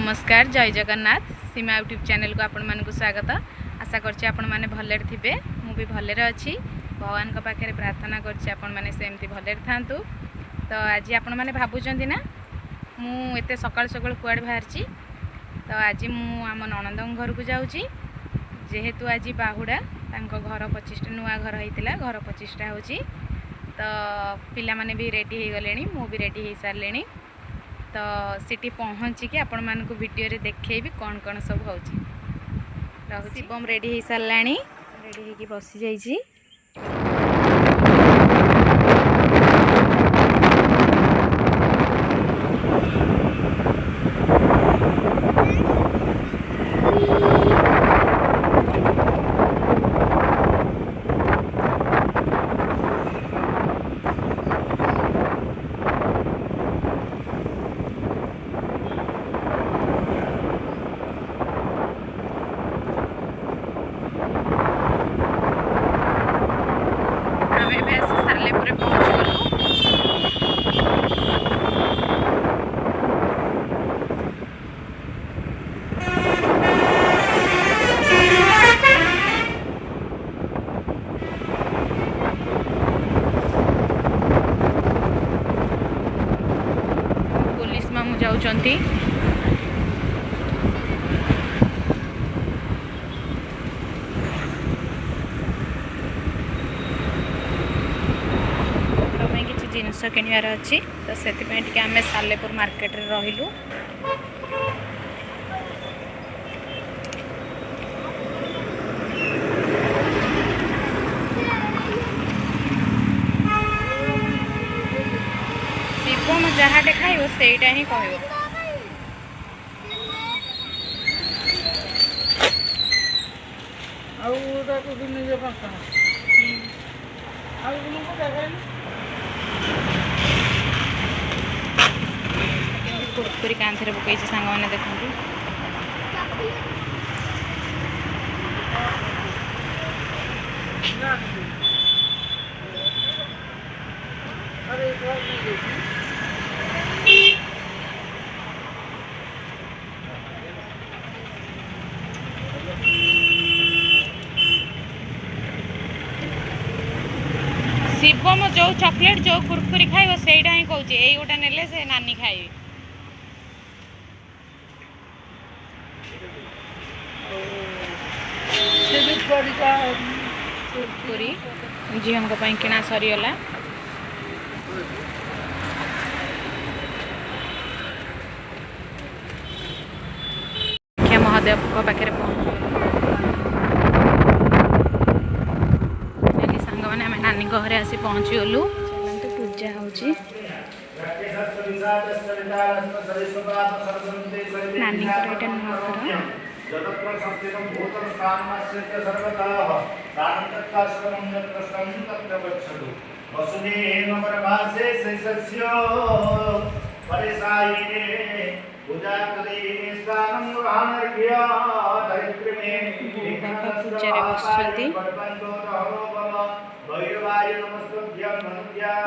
नमस्कार जय जगन्नाथ सीमा YouTube channel को आपण मानक स्वागत। आशा करछि आपण माने भलरे थिबे। मु भी भलरे अछि। भगवान को पाखे प्रार्थना करछि आपण माने सेमती भलरे थांतु। तो आज आपण माने भाबुचंदी ना मु एते सकाळ सकाळ कुआड बाहरछि। तो आज मु आम ननंद घर को जाउछि जेहेतु आज बाहुडा तांको घर 25टा नुआ घर होइतिला घर 25टा होछि। तो पिला माने भी रेडी हो गलेनी मु भी रेडी हो सारलेनी। तो सिटी पहुँचिकी आपण मानक वीडियो रे देखैबी कौन कौन सब होछि। शिवम रेडी हो सारलानी रेडी होकी बसी जाइछि। पुलिस मामू जाउचंती जिनस किणवार अच्छी तो से आम सालेपुर मार्केट रे रहिलु। शिवम जहाँ देखाइब सेटा ही कहब। कुरकुरी कांथरे पकई सांग मैंने देखते शिवम जो चॉकलेट जो कुरकुरी खाइब सेटा ही कहूँ यही गोटा नेले से नानी खाइबे। कुरकुरी झील किना सरीगला। महादेव पाखे पहुँच सांग मैंने आम नानी घरे आसी पहुँचीगलु। चलते पूजा होची नानी घर नुआ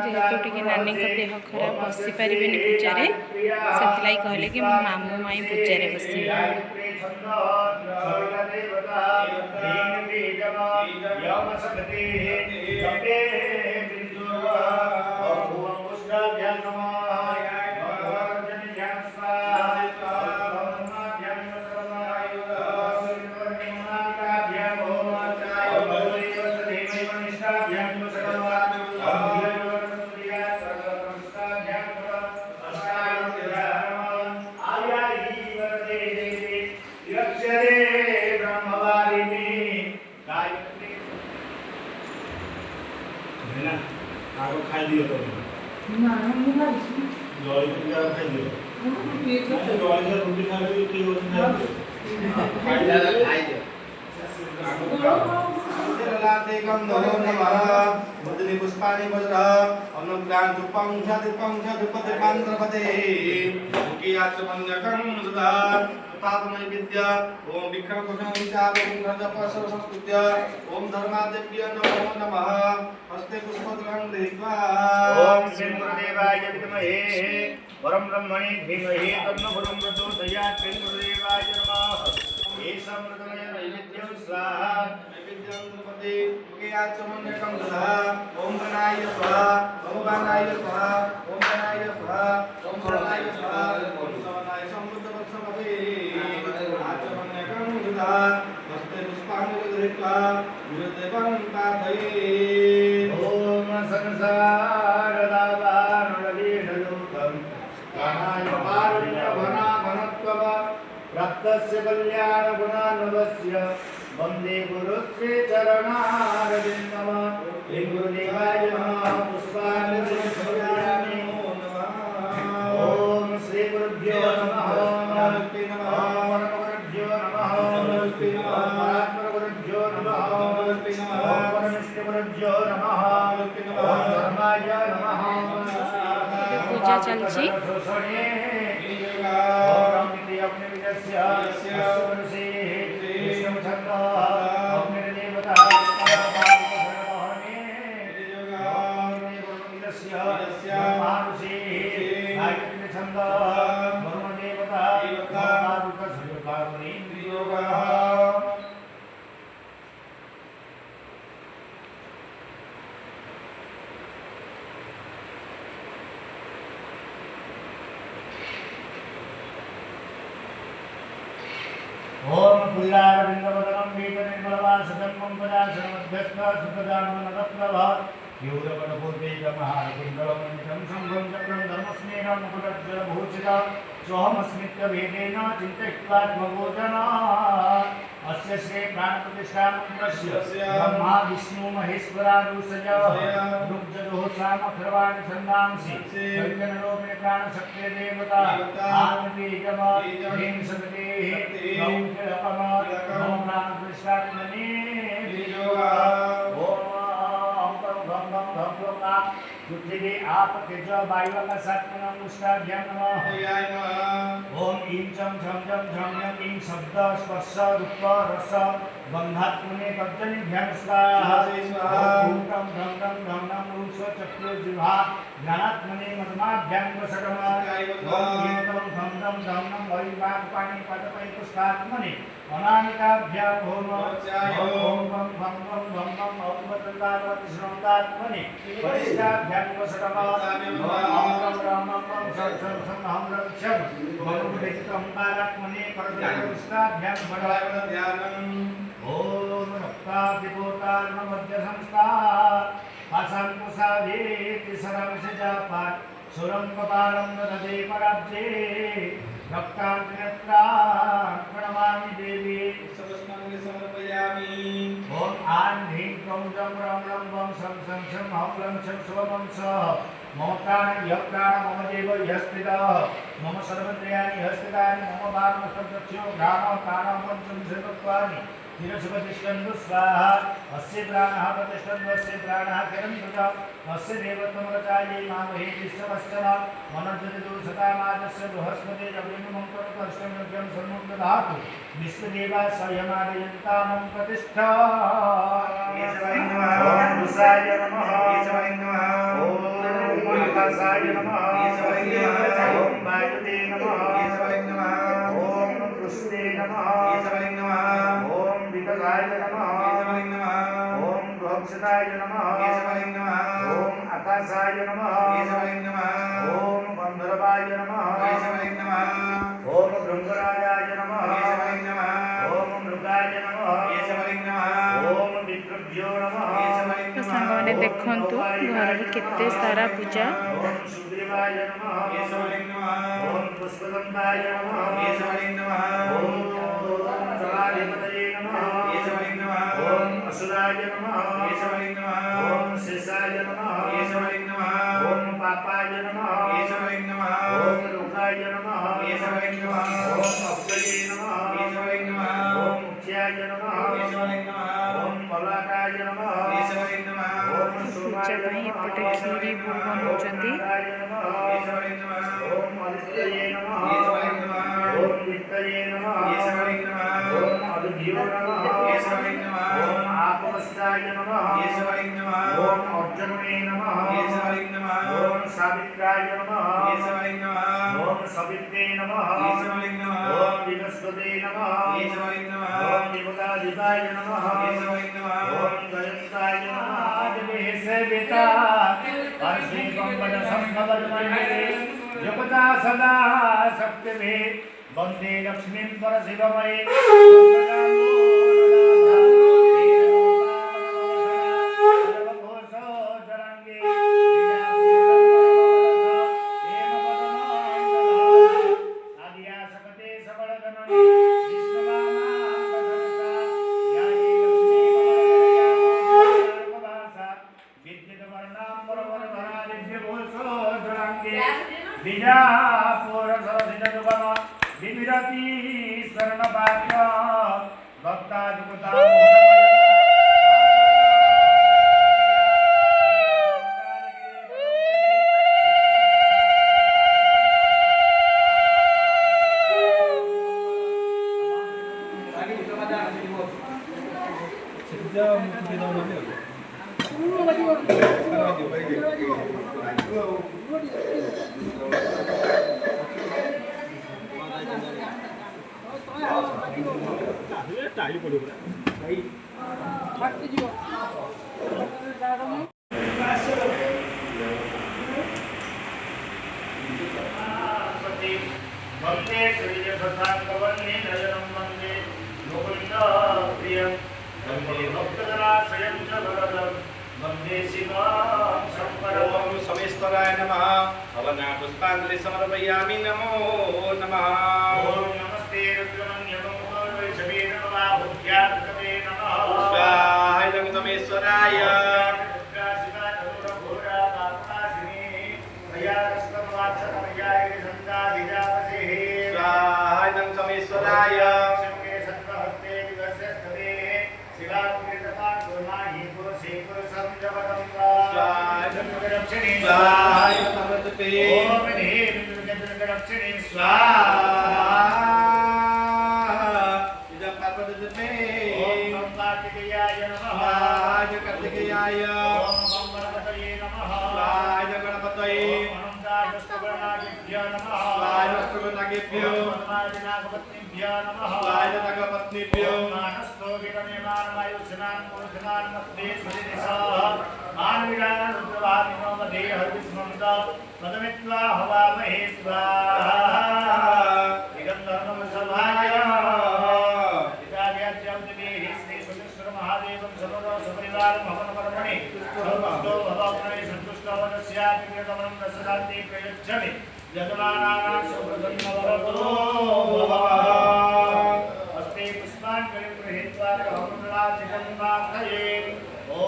जेहेतु टी नानी देह खराब बसी पारे पूजा से कहले कि मामू माई पूजा बस खाई दियो तो ना हम ना जॉली का खाई दियो जॉली से रोटी खा ली ठीक हो खाई दियो लाते कम नमो नमः बदली पुष्पानि वज्र अनुग्राम दुपं दुपते पांत्रपते मुखी आचमन्यकं सदा तातमय विद्या ओम विक्रम कुशल विचार ओम धर्म परसव संस्कृत्य ओम धर्मादेव्य नमो नमः हस्ते पुष्पद्रं दृष्ट्वा ओम शंकरदेवाय विद्महे परम ब्रह्मणे धीमहि तन्नो प्रचोदयात्। आचमन्यकं ददा ओम गणाय स्वाहा ओम गणाय स्वाहा ओम गणाय स्वाहा ओम गणाय स्वाहा ओम सवनाय समृद्ध वत्सवते आचमन्यकं ददा हस्ते पुष्पाणि गृहीत्वा गुरुदेवं प्रार्थये ओम संसारदावारणवीढलोकं कानाय पारुण्यघनाघनत्वं प्राप्तस्य कल्याणगुणान्वस्य वन्दे गुरुश्री चरणारविन्दं श्री गुरुदेवाय नमः पुष्पाणि समर्पयामि ओम श्री गुरुभ्यो नमः ओम परमगुरुभ्यो नमः ओम परात्परगुरुभ्यो नमः ओम परमेष्ठिगुरुभ्यो नमः ओम धर्माय नमः पूजा चलछि ओम पुल्लारविंदवदनं वीतनिर्मलवासनं पंकजासनमध्यस्थ सुखदानवनतप्रभा यूरवनपूर्वेकमहारकुण्डलमण्डितं शम्भं चक्रं धर्मस्नेहं मुकुटज्जलभूषिता सोऽहमस्मित्यभेदेन चिन्तयित्वात्मगोचना अस्य श्री प्राणप्रतिष्ठामन्त्रस्य ब्रह्मा विष्णु महेश्वरादुसय रुक्जदोषामखर्वाणि छन्दांसि चैतन्यरूपिणी प्राणशक्ते देवता आत्मबीजम ह्रीं शक्तिः ॐ किलकम ॐ प्राणप्रतिष्ठात्मने पृथ्वी आप तेज वायु आकाशात्मनं मुष्टाभ्यां नमः ओम ईं चं झं झं झं झं ईं शब्द स्पर्श रूप रस गंधात्मने तद्जनिभ्यां स्वाहा ओम तं धं धं धं धं रूष चक्र जिह्वा ज्ञानात्मने मधमाभ्यां वसकम ओम ईं तं धं धं धं धं वैवाक्पाणि पदपैपुष्टात्मने अनामिकाभ्यां ओम ओम भं भं भं भं भं औपतन्तात्मने वरिष्ठाभ्यां वसकम ओम रं रं रं सं सं सं हं रं चं मनुविदितं पारात्मने परदेवस्ताभ्यां बडावध्यानम् ओम रक्तादिपोतार्मध्यसंस्था पाशाङ्कुशाधीति सरंसजापात् सुरं कपालं ददते पराब्जे रक्तान्तिनेत्रान् प्रणमामि देवी सर्वस्मान् समर्पयामि ओम आं ह्रीं क्लौं जं रं रं वं सं सं सं हं रं छं स्वं सः मम प्राणं यः प्राणं मम देव यः स्थितः मम सर्वेन्द्रियाणि यः स्थितानि मम वाक्मस्तचक्षुः घ्राणः प्राणः पञ्चविंशतित्वानि तिरस्वतिष्ठन्तु स्वाहा अस्य प्राणः प्रतिष्ठन्तु अस्य प्राणः किरन्तु अस्य देवत्वमरचायै मामहे विश्ववश्चन मनोजतिदुसतामाजस्य बृहस्पति जगन्मङ्करकर्ष्टम्यज्ञं सर्वं ददातु विश्वदेवा स्वयमादयन्तामं प्रतिष्ठा ओम विशाय नमः ओम आकाशाय नमः ओम वायुवे नमः ओम कृष्णे नमः ओम विकटाय नमः ओम गोक्षताय नमः ओम आकाशाय नमः ओम गंधर्वाय नमः ओम भृंगराजाय नमः ओम मृगाय नमः ओम विद्रुभ्यो नमः तो सांगने देखंतु घर भी केते सारा पूजा ओम सुग्रीवाय नमः ओम पुष्पदंताय नमः ओम जलाधिपतये नमः ओम असुराय नमः ओम शेषाय नमः ओम पापाय नमः ओम रुद्राय नमः ओम अक्षये नमः ओम मुख्याय नमः ओम मलाकाय नमः ओम पूजा ପାଇଁ ଏପଟେ କ୍ଷୀରି ଭୋଗ ବନଉଛନ୍ତି ओम अदित्ये नमः ओम नित्ये नमः ओम अदिभ्यो नमः ओम आपवस्ताय नमः ओम अर्जुने नमः ओम सावित्राय नमः ओम सवित्रे नमः ओम विनस्पते नमः केशवाय नमः ओम देवताधिपाय नमः केशवाय नमः ओम गजंताय नमः आदिवे सेविता परस्मै कंबद संभवद्मन्ये जपता सदा सप्तमे वन्दे लक्ष्मीं परशिवमये वन्दे श्रीजससाङ्गवन्ये नयनं वन्दे मुकुन्दप्रियं वन्दे भक्तजनाश्रयं च वरदं वन्दे शिवां शङ्करम् ओम समेश्वराय नमः हवना पुष्पांजलि समर्पयामि नमो नमः ॐ नमस्ते रुद्रमन्यमो वैष्णवे नमः बुद्ध्यात्मने नमः स्वाहाय नमः समेश्वराय स्वाहाय नमः समेश्वराय स्वाहाय नमः तपे स्वाहा इदं पार्वतीतपे स्वाहाय कार्तिकेयाय स्वाहाय गणपतये स्वाहाय अष्टगुणागेभ्यो स्वाहाय नागपत्नीभ्यो अस्ते पुष्पाञ्जलिं गृहीत्वा कमलाचिकन्वार्थये ॐ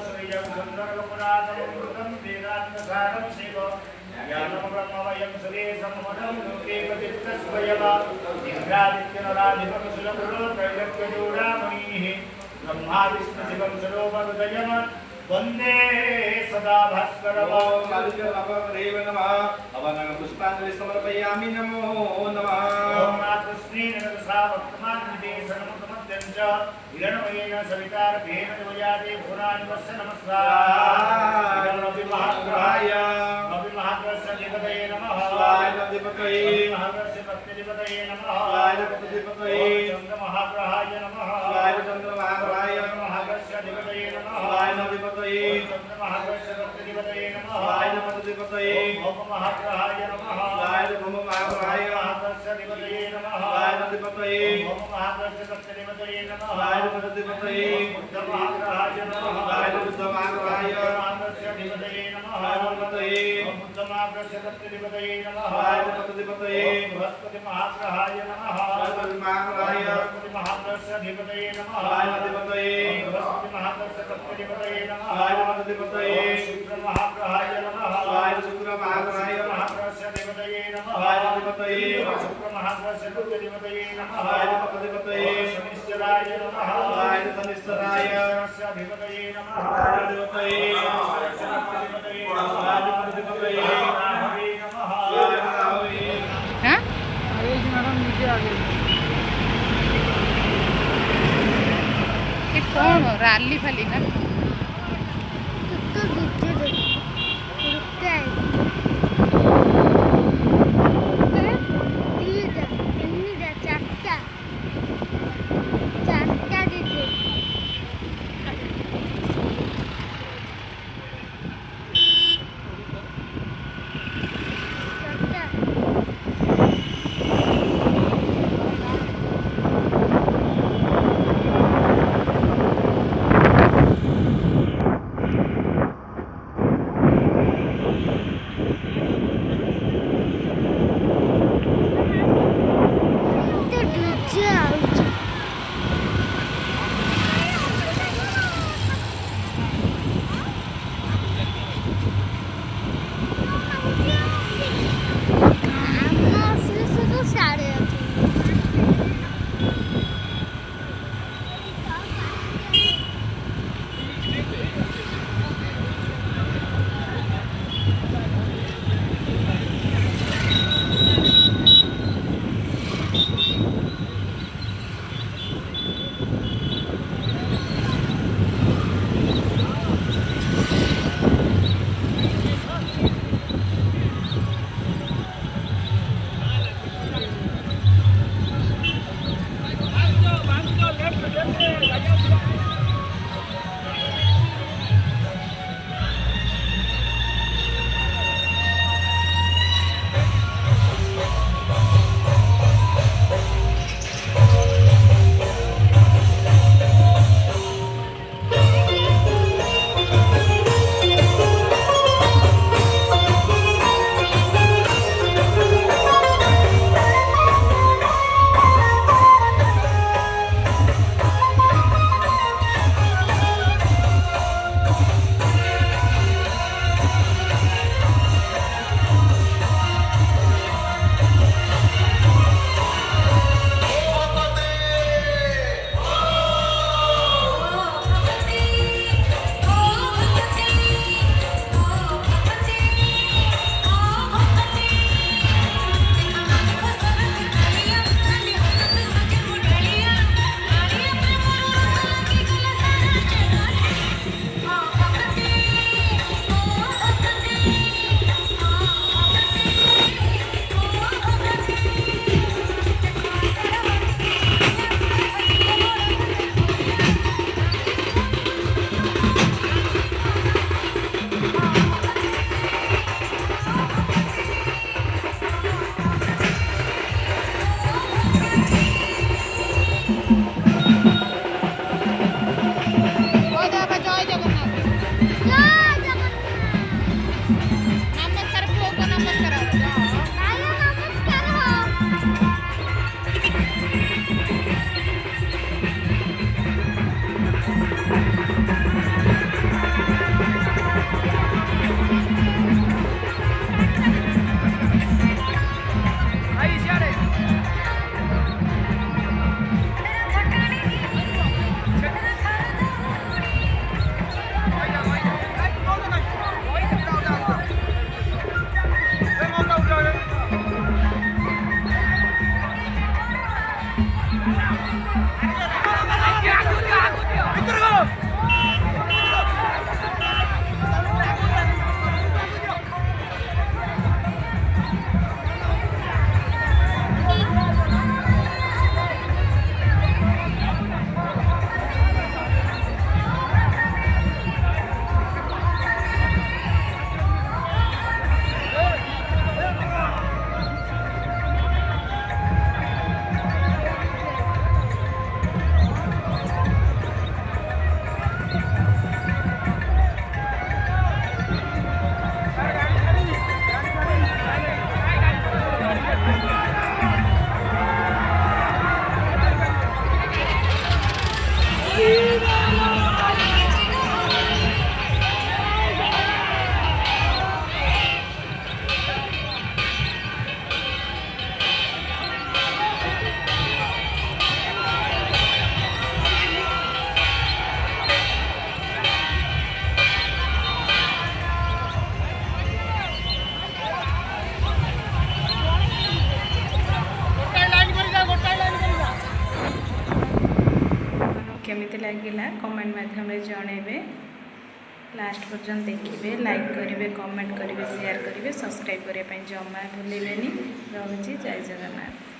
श्रियं सुन्दरगुणादमृतं वेदान्तसारं शिव ज्ञानं ब्रह्ममयं सुरेशममलं लोके पतितस्वयं इन्द्रादित्यनराधिपं सुरपुरोत्रैलोक्यजोडामणिः ब्रह्मा विष्णुशिवं सरोवरुदयं वन्दे सदा भास्करम् ओम कालिकादेव नमः हवना पुष्पांजलि समर्पयामि नमो नमः ओम नाथस्नेन सावक्तमान्निदेशनमुखमद्यं च हिरणमयेन सवितार्भेण देवयाते पुराणि वस्य नमस्कार रवि महाग्रहाय रवि महाग्रहस्य देवतये नमः स्वाहाय देवतये महाग्रहस्य भक्तिदेवतये नमः स्वाहाय भक्तिदेवतये चन्द्र महाग्रहाय नमः स्वाहाय चन्द्र महाग्रहाय महाग्रहस्य देवतये नमः स्वाहाय देवतये चन्द्र महाग्रहस्य भक्तिदेवतये नमः स्वाहाय भक्तिदेवतये भौम महाग्रहाय नमः स्वाहाय भौम महाग्रहाय महाग्रहस्य देवतये नमः स्वाहाय देवतये भौम महाग्रहस्य भक्तिदेवतये नमः स्वाहाय भक्तिदेवतये बुद्ध महाग्रहाय नमः स्वाहाय बुद्ध महाग्रहाय महाग्रहस्य देवतये नमः स्वाहाय देवतये बुद्ध महाग्रहस्य भक्तिदेवतये नमः स्वाहाय भक्तिदेवतये बृहस्पति महाग्रहाय नमः स्वाहाय महाग्रहाय बृहस्पति महाग्रहस्य देवतये नमः स्वाहाय देवतये बृहस्पति महाग्रहस्य भक्तिदेवतये नमः स्वाहाय भक्तिदेवतये शुक्र महाग्रहाय नमः स्वाहाय शुक्र महाग्रहाय महाग्रहस्य देवतये नमः स्वाहाय देवतये शुक्र महाग्रहस्य भक्तिदेवतये नमः स्वाहाय भक्तिदेवतये शनिश्चराय नमः स्वाहाय शनिश्चराय शनिश्चरस्य अधिपतये नमः स्वाहाय देवतये शनिश्चरस्य अधिपतये नमः स्वाहाय भक्तिदेवतये राहवे नमः स्वाहाय राहवे हाँ ये कौन हो राली फाली ना Tidak, ini केमिति लगिला कमेंट माध्यम जनइबे लास्ट पर्यंत देखिए लाइक करेंगे कमेंट करेंगे शेयर करेंगे सब्सक्राइब करने जमा भूलें रही जय जगन्नाथ।